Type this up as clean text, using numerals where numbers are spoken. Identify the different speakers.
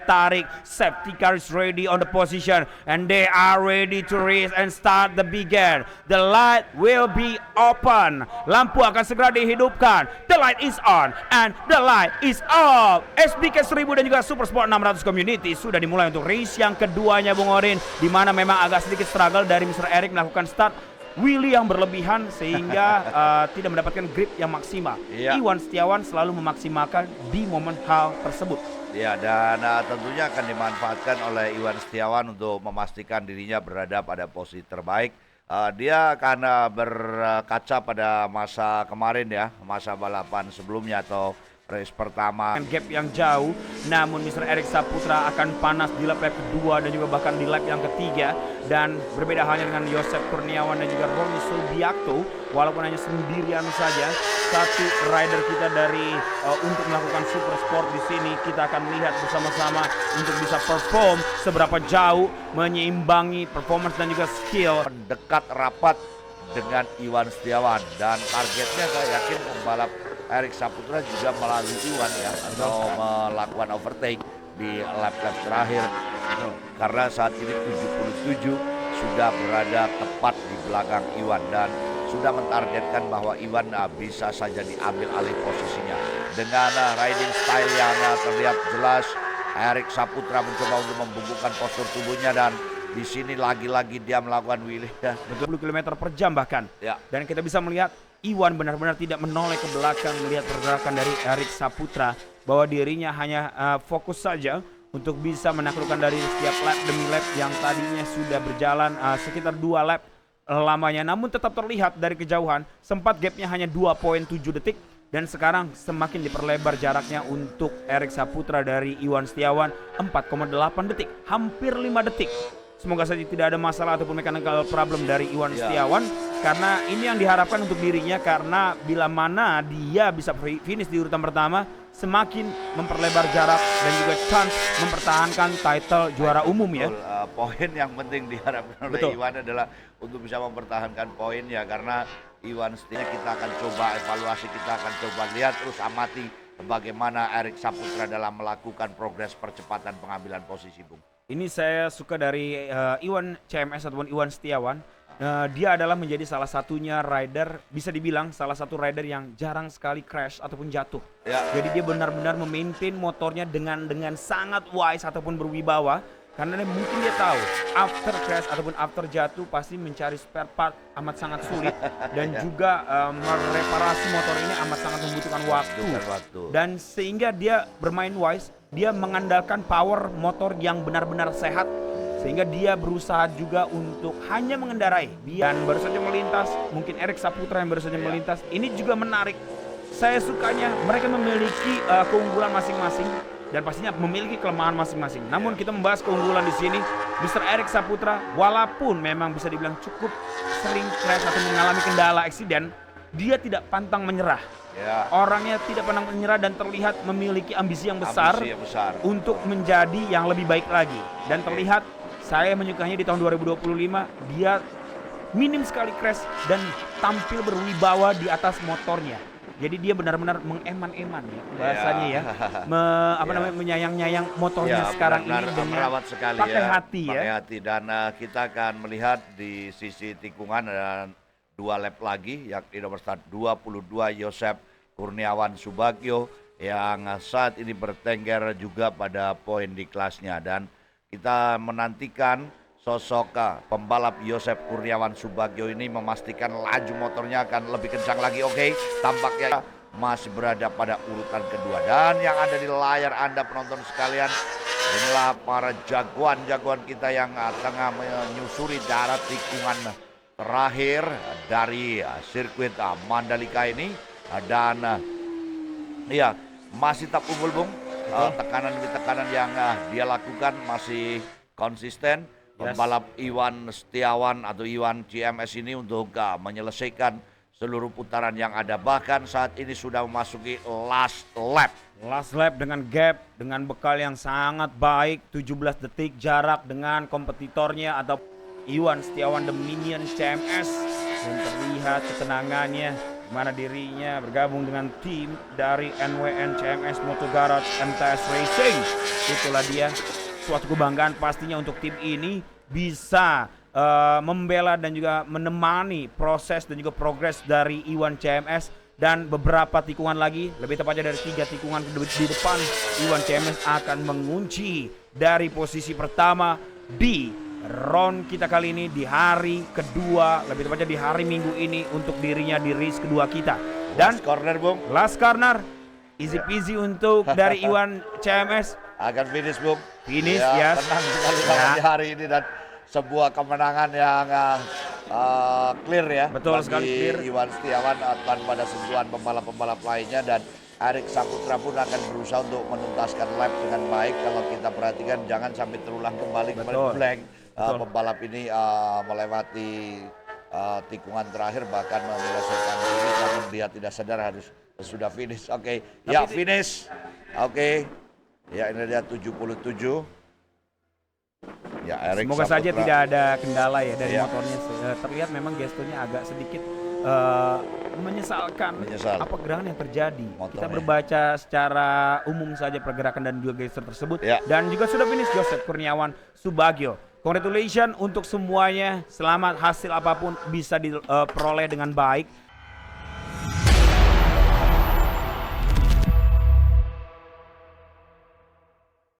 Speaker 1: ditarik. Safety car is ready on the position and they are ready to race and start the big air. The light will be open. Lampu akan segera dihidupkan. The light is on and the light is off. SBK 1000 dan juga Super Sport 600 Community sudah dimulai untuk race yang keduanya, Bung Orin, di mana memang agak sedikit struggle dari Mr. Eric melakukan start wheelie yang berlebihan sehingga tidak mendapatkan grip yang maksimal. Iwan Setiawan selalu memaksimalkan di momen hal tersebut.
Speaker 2: Ya, dan tentunya akan dimanfaatkan oleh Iwan Setiawan untuk memastikan dirinya berada pada posisi terbaik. Dia akan berkaca pada masa kemarin ya, masa balapan sebelumnya atau race pertama.
Speaker 1: Gap yang jauh, namun Mr. Eric Saputra akan panas di lap kedua dan juga bahkan di lap yang ketiga. Dan berbeda halnya dengan Yosef Kurniawan dan juga Roni Subiakto, walaupun hanya sendirian saja, satu rider kita dari untuk melakukan super sport di sini, kita akan melihat bersama-sama untuk bisa perform seberapa jauh menyeimbangi performance dan juga skill.
Speaker 2: Dekat rapat dengan Iwan Setiawan dan targetnya saya yakin pembalap Eric Saputra juga melalui Iwan ya, atau melakukan overtake di lap-lap terakhir, karena saat ini 77 sudah berada tepat di belakang Iwan dan sudah mentargetkan bahwa Iwan bisa saja diambil alih posisinya. Dengan riding style yang terlihat jelas, Eric Saputra mencoba untuk membungkukkan postur tubuhnya dan di sini lagi-lagi dia melakukan wheelie.
Speaker 1: 20 km per jam bahkan.
Speaker 2: Ya.
Speaker 1: Dan kita bisa melihat Iwan benar-benar tidak menoleh ke belakang melihat pergerakan dari Eric Saputra, bahwa dirinya hanya fokus saja untuk bisa menaklukkan dari setiap lap demi lap yang tadinya sudah berjalan sekitar 2 lap lamanya, namun tetap terlihat dari kejauhan sempat gapnya hanya 2.7 detik dan sekarang semakin diperlebar jaraknya untuk Eric Saputra dari Iwan Setiawan 4,8 detik, hampir 5 detik. Semoga saja tidak ada masalah ataupun mechanical problem dari Iwan Setiawan, karena ini yang diharapkan untuk dirinya, karena bila mana dia bisa finish di urutan pertama, semakin memperlebar jarak dan juga chance mempertahankan title juara umum ya.
Speaker 2: Poin yang penting diharapkan oleh Iwan adalah untuk bisa mempertahankan poin ya, karena Iwan Setiawan kita akan coba evaluasi, kita akan coba lihat terus amati bagaimana Eric Saputra dalam melakukan progres percepatan pengambilan posisi, Bung.
Speaker 1: Ini saya suka dari Iwan CMS ataupun Iwan Setiawan. Dia adalah menjadi salah satunya rider, bisa dibilang salah satu rider yang jarang sekali crash ataupun jatuh. Jadi dia benar-benar memaintain motornya dengan sangat wise ataupun berwibawa. Karena mungkin dia tahu after crash ataupun after jatuh pasti mencari spare part amat sangat sulit dan juga mereparasi motor ini amat sangat membutuhkan waktu. Dan sehingga dia bermain wise, dia mengandalkan power motor yang benar-benar sehat, sehingga dia berusaha juga untuk hanya mengendarai dan baru saja melintas. Mungkin Eric Saputra yang baru saja melintas. Ini juga menarik. Saya sukanya mereka memiliki keunggulan masing-masing dan pastinya memiliki kelemahan masing-masing. Namun kita membahas keunggulan di sini, Mr. Eric Saputra walaupun memang bisa dibilang cukup sering crash atau mengalami kendala eksiden, dia tidak pantang menyerah. Orangnya tidak pantang menyerah dan terlihat memiliki ambisi yang besar untuk menjadi yang lebih baik lagi. Dan terlihat, saya menyukainya di tahun 2025, dia minim sekali crash dan tampil berwibawa di atas motornya. Jadi dia benar-benar mengeman-eman ya bahasanya ya, menyayang-nyayang motornya sekarang ini dengan
Speaker 2: merawat sekali
Speaker 1: pakai hati ya.
Speaker 2: Pakai hati, dan kita akan melihat di sisi tikungan ada 2 lap lagi, yakni nomor start 22 Yosef Kurniawan Subagio yang saat ini bertengger juga pada poin di kelasnya, dan kita menantikan sosok pembalap Yosef Kurniawan Subagio ini memastikan laju motornya akan lebih kencang lagi. Tampaknya masih berada pada urutan kedua, dan yang ada di layar Anda penonton sekalian, inilah para jagoan-jagoan kita yang tengah menyusuri darat tikungan terakhir dari sirkuit Mandalika ini, dan masih tak unggul, Bung. Tekanan demi tekanan yang dia lakukan masih konsisten. Pembalap Iwan Setiawan atau Iwan CMS ini untuk menyelesaikan seluruh putaran yang ada, bahkan saat ini sudah memasuki last lap.
Speaker 1: Last lap dengan gap, dengan bekal yang sangat baik, 17 detik jarak dengan kompetitornya atau Iwan Setiawan The Minion CMS, dan terlihat ketenangannya mana dirinya bergabung dengan tim dari NWN CMS Moto Garage MTS Racing. Itulah dia suatu kebanggaan pastinya untuk tim ini bisa membela dan juga menemani proses dan juga progres dari Iwan CMS, dan beberapa tikungan lagi, lebih tepatnya dari 3 tikungan di depan, Iwan CMS akan mengunci dari posisi pertama di round kita kali ini, di hari kedua, lebih tepatnya di hari Minggu ini untuk dirinya di race kedua kita. Dan
Speaker 2: last corner, Bung.
Speaker 1: Last corner, easy peasy untuk dari Iwan CMS.
Speaker 2: Akan finish, Bung.
Speaker 1: Finish, ya.
Speaker 2: Tenang sekali di hari ini dan sebuah kemenangan yang clear ya.
Speaker 1: Betul
Speaker 2: bagi
Speaker 1: sekali, clear.
Speaker 2: Iwan Setiawan tanpa ada sentuhan pembalap-pembalap lainnya, dan Erik Saputra pun akan berusaha untuk menuntaskan lap dengan baik. Kalau kita perhatikan jangan sampai terulang kembali blank. Pembalap ini melewati tikungan terakhir bahkan menyelesaikan diri namun dia tidak sadar harus sudah finish. Oke. Ya, finish. Oke. Ya, ini dia 77. Ya, Erik
Speaker 1: Semoga
Speaker 2: Saputra
Speaker 1: saja tidak ada kendala ya dari motornya. Terlihat memang gestonya agak sedikit menyesalkan. Apa gerangan yang terjadi. Motornya. Kita berbaca secara umum saja pergerakan dan juga gestur tersebut. Dan juga sudah finish Joseph Kurniawan Subagio. Congratulations untuk semuanya. Selamat, hasil apapun bisa diperoleh dengan baik.